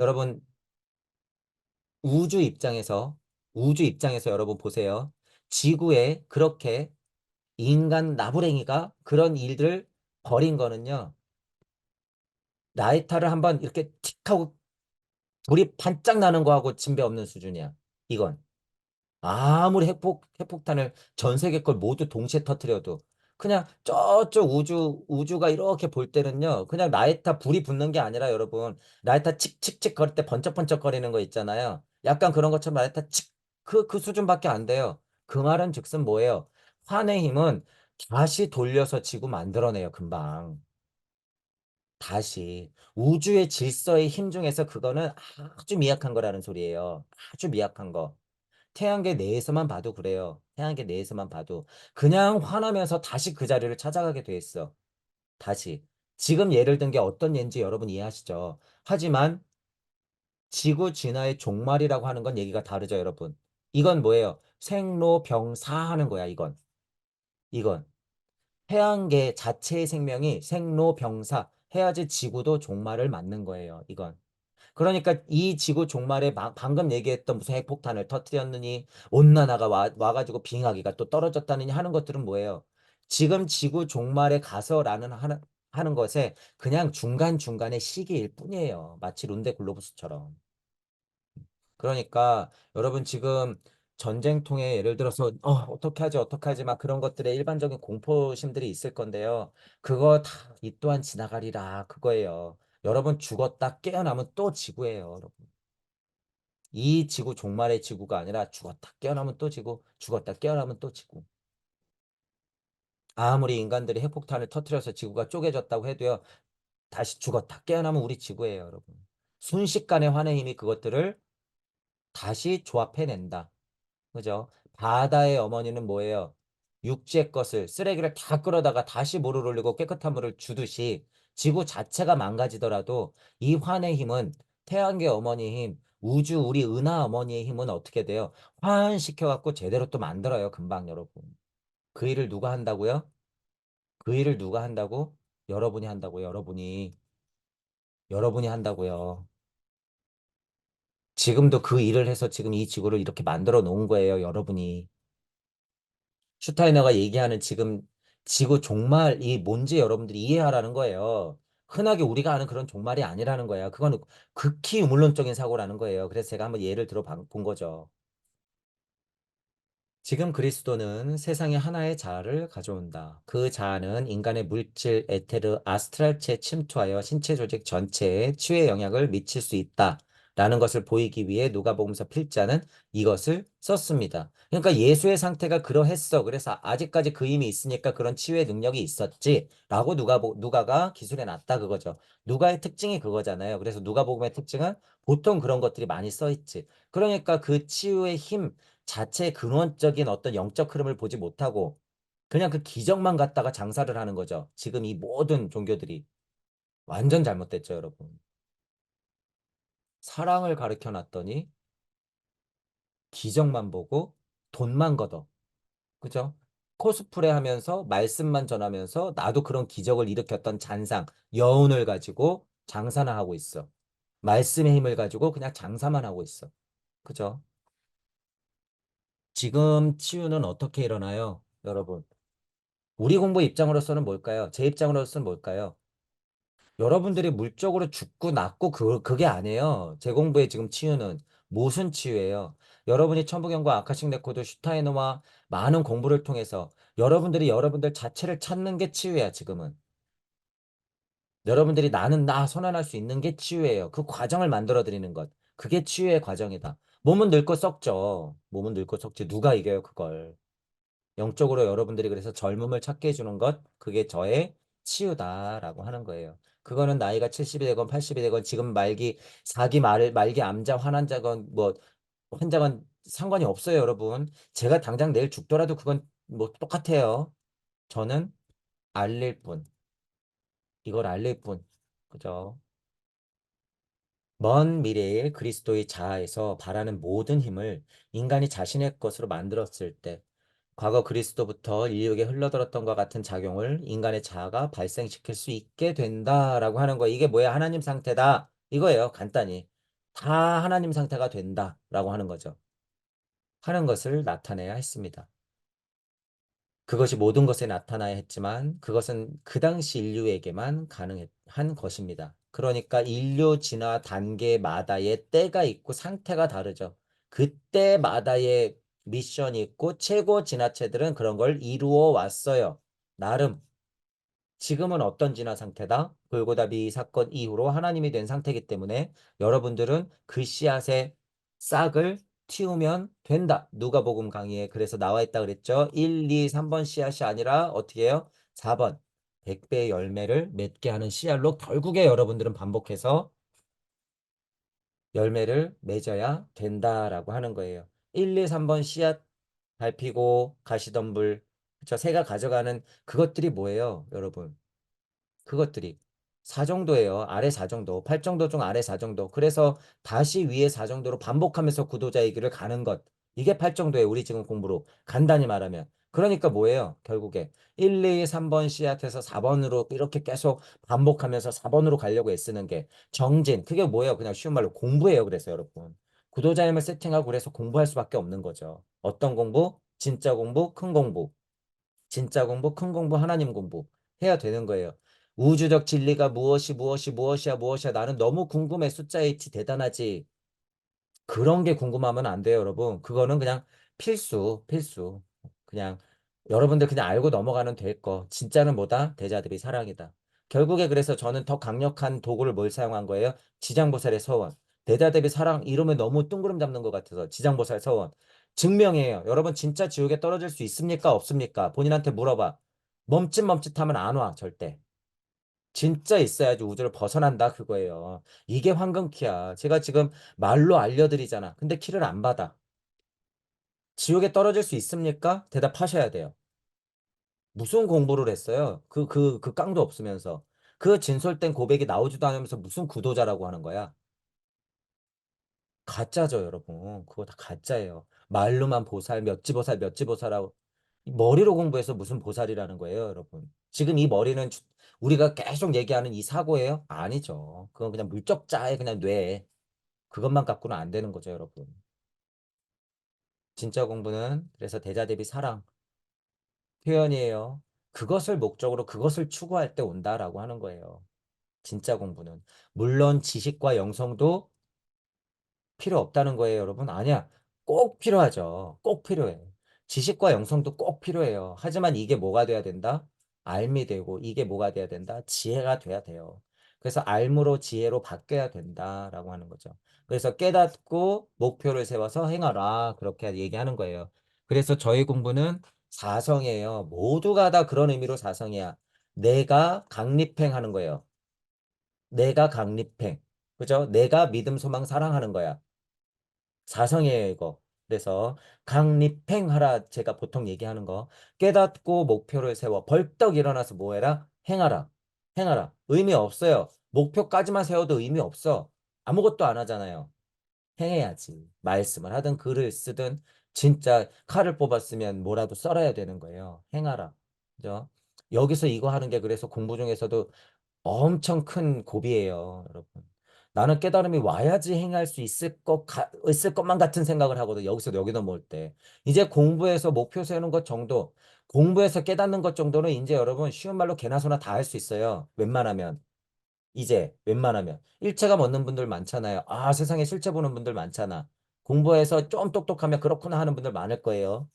여러분, 우주 입장에서, 우주 입장에서 여러분 보세요. 지구에 그렇게 인간 나부랭이가 그런 일들 벌인 거는요, 나이타를 한번 이렇게 틱 하고 불이 반짝 나는 거하고 진배 없는 수준이야. 이건. 아무리 핵폭탄을 전 세계 걸 모두 동시에 터뜨려도. 그냥 저쪽 우주가 이렇게 볼 때는요. 그냥 나이타 불이 붙는 게 아니라 여러분, 나이타 칙칙칙 거릴 때 번쩍번쩍 거리는 거 있잖아요. 약간 그런 것처럼 나이타 칙, 그 수준밖에 안 돼요. 그 말은 즉슨 뭐예요? 환의 힘은 다시 돌려서 지구 만들어내요, 금방. 다시. 우주의 질서의 힘 중에서 그거는 아주 미약한 거라는 소리예요. 아주 미약한 거. 태양계 내에서만 봐도 그래요. 태양계 내에서만 봐도. 그냥 화나면서 다시 그 자리를 찾아가게 돼 있어. 다시. 지금 예를 든 게 어떤 예인지 여러분 이해하시죠? 하지만 지구 진화의 종말이라고 하는 건 얘기가 다르죠, 여러분. 이건 뭐예요? 생로병사 하는 거야, 이건. 이건. 태양계 자체의 생명이 생로병사 해야지 지구도 종말을 맞는 거예요, 이건. 그러니까 이 지구 종말에 방금 얘기했던 무슨 핵폭탄을 터뜨렸느니 온난화가 와가지고 빙하기가 또 떨어졌다느니 하는 것들은 뭐예요? 지금 지구 종말에 가서라는 하는 것에 그냥 중간중간의 시기일 뿐이에요. 마치 룬데 글로부스처럼. 그러니까 여러분 지금 전쟁통에 예를 들어서 어떻게 하지 어떻게 하지 막 그런 것들의 일반적인 공포심들이 있을 건데요. 그거 다 이 또한 지나가리라 그거예요. 여러분 죽었다 깨어나면 또 지구예요, 여러분. 이 지구 종말의 지구가 아니라 죽었다 깨어나면 또 지구, 죽었다 깨어나면 또 지구. 아무리 인간들이 핵폭탄을 터뜨려서 지구가 쪼개졌다고 해도요. 다시 죽었다 깨어나면 우리 지구예요, 여러분. 순식간에 환의 힘이 그것들을 다시 조합해낸다. 그죠? 바다의 어머니는 뭐예요? 육지의 것을, 쓰레기를 다 끌어다가 다시 물을 올리고 깨끗한 물을 주듯이 지구 자체가 망가지더라도 이 환의 힘은 태양계 어머니의 힘, 우주 우리 은하 어머니의 힘은 어떻게 돼요? 환시켜갖고 제대로 또 만들어요, 금방 여러분. 그 일을 누가 한다고요? 그 일을 누가 한다고? 여러분이 한다고, 여러분이. 여러분이 한다고요. 지금도 그 일을 해서 지금 이 지구를 이렇게 만들어 놓은 거예요, 여러분이. 슈타이너가 얘기하는 지금 지구 종말이 뭔지 여러분들이 이해하라는 거예요. 흔하게 우리가 아는 그런 종말이 아니라는 거예요. 그거는 극히 유물론적인 사고라는 거예요. 그래서 제가 한번 예를 들어 본 거죠. 지금 그리스도는 세상에 하나의 자아를 가져온다. 그 자아는 인간의 물질, 에테르, 아스트랄체에 침투하여 신체 조직 전체에 치유의 영향을 미칠 수 있다. 라는 것을 보이기 위해 누가복음서 필자는 이것을 썼습니다. 그러니까 예수의 상태가 그러했어. 그래서 아직까지 그 힘이 있으니까 그런 치유의 능력이 있었지. 라고 누가가 기술해 놨다 그거죠. 누가의 특징이 그거잖아요. 그래서 누가복음의 특징은 보통 그런 것들이 많이 써 있지. 그러니까 그 치유의 힘 자체의 근원적인 어떤 영적 흐름을 보지 못하고 그냥 그 기적만 갖다가 장사를 하는 거죠. 지금 이 모든 종교들이 완전 잘못됐죠, 여러분. 사랑을 가르쳐 놨더니 기적만 보고 돈만 걷어. 그죠? 코스프레 하면서 말씀만 전하면서 나도 그런 기적을 일으켰던 잔상, 여운을 가지고 장사나 하고 있어. 말씀의 힘을 가지고 그냥 장사만 하고 있어. 그죠? 지금 치유는 어떻게 일어나요, 여러분? 우리 공부 입장으로서는 뭘까요? 제 입장으로서는 뭘까요? 여러분들이 물적으로 죽고 낫고 그게 아니에요. 제 공부의 지금 치유는 무슨 치유예요? 여러분이 천부경과 아카식 레코드 슈타이너와 많은 공부를 통해서 여러분들이 여러분들 자체를 찾는 게 치유야, 지금은. 여러분들이 나는 나 선언할 수 있는 게 치유예요. 그 과정을 만들어 드리는 것. 그게 치유의 과정이다. 몸은 늙고 썩죠. 몸은 늙고 썩지. 누가 이겨요, 그걸. 영적으로 여러분들이 그래서 젊음을 찾게 해주는 것, 그게 저의 치유다라고 하는 거예요. 그거는 나이가 70이 되건 80이 되건 지금 말기 암자 환자건 뭐 환자건 상관이 없어요, 여러분. 제가 당장 내일 죽더라도 그건 뭐 똑같아요. 저는 알릴 뿐. 이걸 알릴 뿐. 그죠? 먼 미래의 그리스도의 자아에서 바라는 모든 힘을 인간이 자신의 것으로 만들었을 때 과거 그리스도부터 인류에게 흘러들었던 것 같은 작용을 인간의 자아가 발생시킬 수 있게 된다라고 하는 거. 이게 뭐야? 하나님 상태다. 이거예요. 간단히. 다 하나님 상태가 된다라고 하는 거죠. 하는 것을 나타내야 했습니다. 그것이 모든 것에 나타나야 했지만 그것은 그 당시 인류에게만 가능한 것입니다. 그러니까 인류 진화 단계마다의 때가 있고 상태가 다르죠. 그때마다의 미션이 있고 최고 진화체들은 그런 걸 이루어 왔어요. 나름 지금은 어떤 진화 상태다? 골고다비 사건 이후로 하나님이 된 상태이기 때문에 여러분들은 그 씨앗의 싹을 틔우면 된다. 누가복음 강의에 그래서 나와 있다 그랬죠. 1, 2, 3번 씨앗이 아니라 어떻게 해요? 4번 100배의 열매를 맺게 하는 씨앗로 결국에 여러분들은 반복해서 열매를 맺어야 된다라고 하는 거예요. 1, 2, 3번 씨앗 밟히고 가시덤불 그쵸? 새가 가져가는 그것들이 뭐예요, 여러분? 그것들이 4 정도예요. 아래 4 정도, 8 정도 중 아래 4 정도. 그래서 다시 위에 4 정도로 반복하면서 구도자의 길을 가는 것. 이게 8 정도예요. 우리 지금 공부로 간단히 말하면. 그러니까 뭐예요? 결국에 1, 2, 3번 씨앗에서 4번으로 이렇게 계속 반복하면서 4번으로 가려고 애쓰는 게 정진. 그게 뭐예요? 그냥 쉬운 말로 공부예요. 그래서 여러분. 구도자 힘을 세팅하고 그래서 공부할 수밖에 없는 거죠. 어떤 공부? 진짜 공부, 큰 공부. 진짜 공부, 큰 공부, 하나님 공부 해야 되는 거예요. 우주적 진리가 무엇이야, 무엇이야. 나는 너무 궁금해. 숫자 H 대단하지. 그런 게 궁금하면 안 돼요, 여러분. 그거는 그냥 필수. 그냥 여러분들 그냥 알고 넘어가면 될 거. 진짜는 뭐다? 대자들이 사랑이다. 결국에 그래서 저는 더 강력한 도구를 뭘 사용한 거예요? 지장보살의 서원. 대자대비 사랑 이러면 너무 뜬구름 잡는 것 같아서 지장보살 서원. 증명이에요. 여러분 진짜 지옥에 떨어질 수 있습니까? 없습니까? 본인한테 물어봐. 멈칫멈칫하면 안 와, 절대. 진짜 있어야지 우주를 벗어난다 그거예요. 이게 황금키야. 제가 지금 말로 알려드리잖아. 근데 키를 안 받아. 지옥에 떨어질 수 있습니까? 대답하셔야 돼요. 무슨 공부를 했어요? 그 깡도 없으면서. 그 진솔된 고백이 나오지도 않으면서 무슨 구도자라고 하는 거야? 가짜죠, 여러분. 그거 다 가짜예요. 말로만 보살, 몇지보살하고 머리로 공부해서 무슨 보살이라는 거예요, 여러분. 지금 이 머리는 우리가 계속 얘기하는 이 사고예요? 아니죠. 그건 그냥 물적자의 그냥 뇌. 그것만 갖고는 안 되는 거죠, 여러분. 진짜 공부는 그래서 대자 대비 사랑 표현이에요. 그것을 목적으로 그것을 추구할 때 온다라고 하는 거예요. 진짜 공부는. 물론 지식과 영성도 필요 없다는 거예요, 여러분. 아니야. 꼭 필요하죠. 꼭 필요해. 지식과 영성도 꼭 필요해요. 하지만 이게 뭐가 돼야 된다? 알미 되고 이게 뭐가 돼야 된다? 지혜가 돼야 돼요. 그래서 알무로 지혜로 바뀌어야 된다라고 하는 거죠. 그래서 깨닫고 목표를 세워서 행하라. 그렇게 얘기하는 거예요. 그래서 저희 공부는 사성이에요. 모두가 다 그런 의미로 사성이야. 내가 강립행하는 거예요. 내가 강립행. 그죠? 내가 믿음, 소망, 사랑하는 거야. 사성이에요, 이거. 그래서 강립행하라 제가 보통 얘기하는 거. 깨닫고 목표를 세워 벌떡 일어나서 뭐 해라? 행하라. 행하라. 의미 없어요. 목표까지만 세워도 의미 없어. 아무것도 안 하잖아요. 행해야지. 말씀을 하든 글을 쓰든 진짜 칼을 뽑았으면 뭐라도 썰어야 되는 거예요. 행하라. 그죠? 여기서 이거 하는 게 그래서 공부 중에서도 엄청 큰 고비예요, 여러분. 나는 깨달음이 와야지 행할 수 있을 것만 같은 생각을 하거든. 여기서 여기 넘어올 때. 이제 공부해서 목표 세우는 것 정도, 공부해서 깨닫는 것 정도는 이제 여러분 쉬운 말로 개나 소나 다 할 수 있어요. 웬만하면. 이제 웬만하면. 일체감 얻는 분들 많잖아요. 아, 세상에 실체 보는 분들 많잖아. 공부해서 좀 똑똑하면 그렇구나 하는 분들 많을 거예요.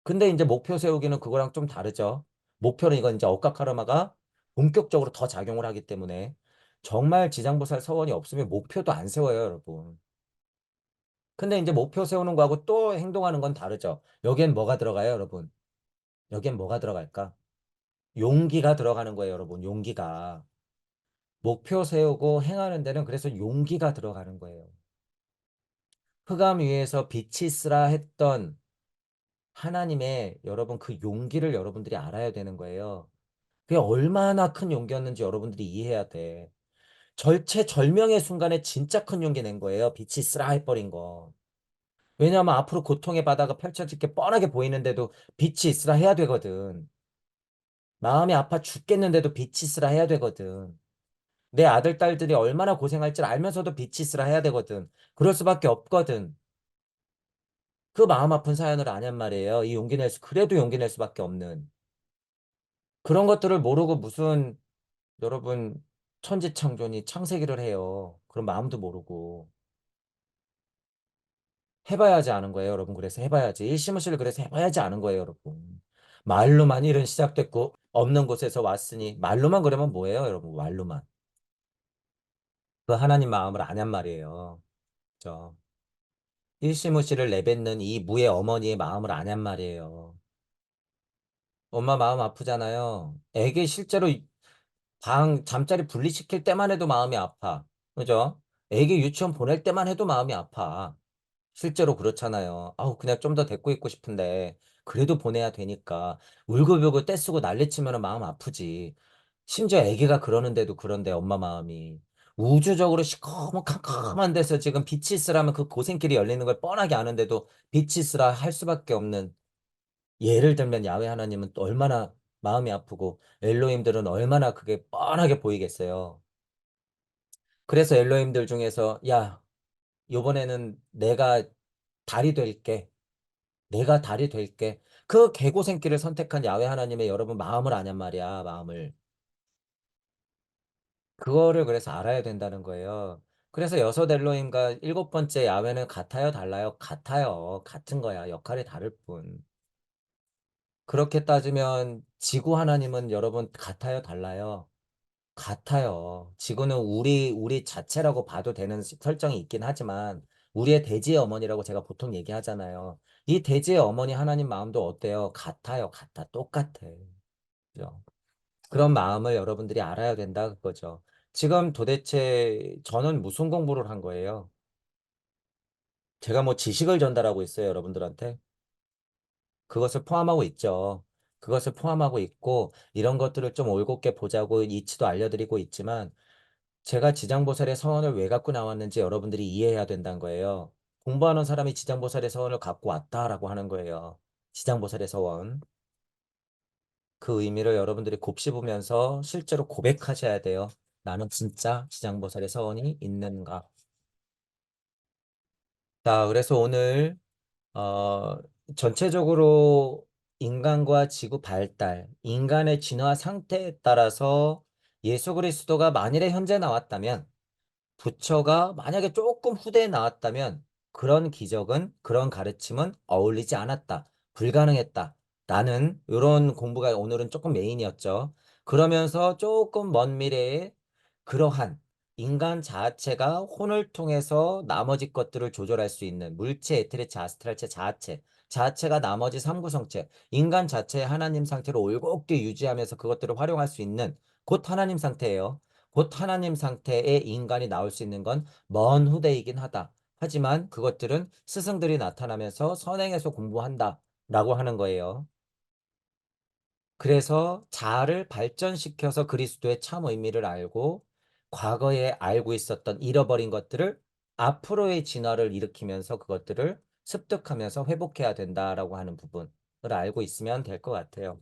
근데 이제 목표 세우기는 그거랑 좀 다르죠. 목표는 이건 이제 억각하르마가 본격적으로 더 작용을 하기 때문에 정말 지장보살 서원이 없으면 목표도 안 세워요, 여러분. 근데 이제 목표 세우는 거하고 또 행동하는 건 다르죠. 여기엔 뭐가 들어가요, 여러분? 여기엔 뭐가 들어갈까? 용기가 들어가는 거예요, 여러분. 용기가. 목표 세우고 행하는 데는 그래서 용기가 들어가는 거예요. 흑암 위에서 빛이 쓰라 했던 하나님의 여러분 그 용기를 여러분들이 알아야 되는 거예요. 그게 얼마나 큰 용기였는지 여러분들이 이해해야 돼. 절체절명의 순간에 진짜 큰 용기 낸 거예요. 빛이 쓰라 해버린 거. 왜냐하면 앞으로 고통의 바다가 펼쳐질 게 뻔하게 보이는데도 빛이 있으라 해야 되거든. 마음이 아파 죽겠는데도 빛이 있으라 해야 되거든. 내 아들, 딸들이 얼마나 고생할 줄 알면서도 빛이 있으라 해야 되거든. 그럴 수밖에 없거든. 그 마음 아픈 사연을 아냔 말이에요. 이 용기 그래도 용기 낼 수밖에 없는. 그런 것들을 모르고 무슨 여러분 천지창조니 창세기를 해요. 그런 마음도 모르고. 해봐야지 아는 거예요, 여러분. 그래서 해봐야지. 일시무실 그래서 해봐야지 아는 거예요, 여러분. 말로만 일은 시작됐고 없는 곳에서 왔으니 말로만 그러면 뭐예요, 여러분? 말로만. 그 하나님 마음을 아냔 말이에요. 그죠? 일시무시를 내뱉는 이 무의 어머니의 마음을 아냔 말이에요. 엄마 마음 아프잖아요. 애기 실제로 방 잠자리 분리시킬 때만 해도 마음이 아파. 그죠? 애기 유치원 보낼 때만 해도 마음이 아파. 실제로 그렇잖아요. 아우, 그냥 좀 더 데리고 있고 싶은데, 그래도 보내야 되니까. 울고불고 떼쓰고 난리치면 마음 아프지. 심지어 애기가 그러는데도 그런데 엄마 마음이. 우주적으로 시커먼 캄캄한 데서 지금 빛이 있으라면 그 고생길이 열리는 걸 뻔하게 아는데도 빛이 있으라 할 수밖에 없는, 예를 들면 야훼 하나님은 또 얼마나 마음이 아프고 엘로힘들은 얼마나 그게 뻔하게 보이겠어요. 그래서 엘로힘들 중에서 야, 요번에는 내가 달이 될게. 내가 달이 될게. 그 개고생길을 선택한 야훼 하나님의 여러분 마음을 아냔 말이야, 마음을. 그거를 그래서 알아야 된다는 거예요. 그래서 여섯 엘로힘과 일곱 번째 야훼는 같아요, 달라요? 같아요. 같은 거야. 역할이 다를 뿐. 그렇게 따지면 지구 하나님은 여러분 같아요, 달라요? 같아요. 지구는 우리 자체라고 봐도 되는 설정이 있긴 하지만 우리의 대지의 어머니라고 제가 보통 얘기하잖아요. 이 대지의 어머니 하나님 마음도 어때요? 같아요. 같아. 똑같아. 그죠? 그런 마음을 여러분들이 알아야 된다 그거죠. 지금 도대체 저는 무슨 공부를 한 거예요? 제가 뭐 지식을 전달하고 있어요, 여러분들한테? 그것을 포함하고 있죠. 그것을 포함하고 있고 이런 것들을 좀 올곧게 보자고 이치도 알려드리고 있지만 제가 지장보살의 서원을 왜 갖고 나왔는지 여러분들이 이해해야 된다는 거예요. 공부하는 사람이 지장보살의 서원을 갖고 왔다라고 하는 거예요. 지장보살의 서원. 그 의미를 여러분들이 곱씹으면서 실제로 고백하셔야 돼요. 나는 진짜 지장보살의 서원이 있는가. 자, 그래서 오늘 어, 전체적으로 인간과 지구 발달, 인간의 진화 상태에 따라서 예수 그리스도가 만일에 현재 나왔다면 부처가 만약에 조금 후대에 나왔다면 그런 기적은, 그런 가르침은 어울리지 않았다. 불가능했다. 나는 이런 공부가 오늘은 조금 메인이었죠. 그러면서 조금 먼 미래에 그러한 인간 자체가 혼을 통해서 나머지 것들을 조절할 수 있는 물체, 에테르체, 아스트랄체 자체, 자체가 나머지 삼구성체, 인간 자체의 하나님 상태로 올곧게 유지하면서 그것들을 활용할 수 있는 곧 하나님 상태예요. 곧 하나님 상태의 인간이 나올 수 있는 건 먼 후대이긴 하다. 하지만 그것들은 스승들이 나타나면서 선행해서 공부한다. 라고 하는 거예요. 그래서 자아를 발전시켜서 그리스도의 참 의미를 알고 과거에 알고 있었던 잃어버린 것들을 앞으로의 진화를 일으키면서 그것들을 습득하면서 회복해야 된다라고 하는 부분을 알고 있으면 될 것 같아요.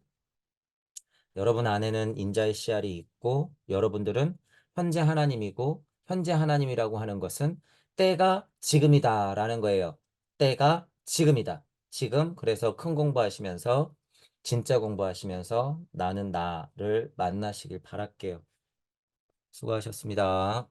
여러분 안에는 인자의 씨알이 있고 여러분들은 현재 하나님이고 현재 하나님이라고 하는 것은 때가 지금이다라는 거예요. 때가 지금이다. 지금 그래서 큰 공부하시면서 진짜 공부하시면서 나는 나를 만나시길 바랄게요. 수고하셨습니다.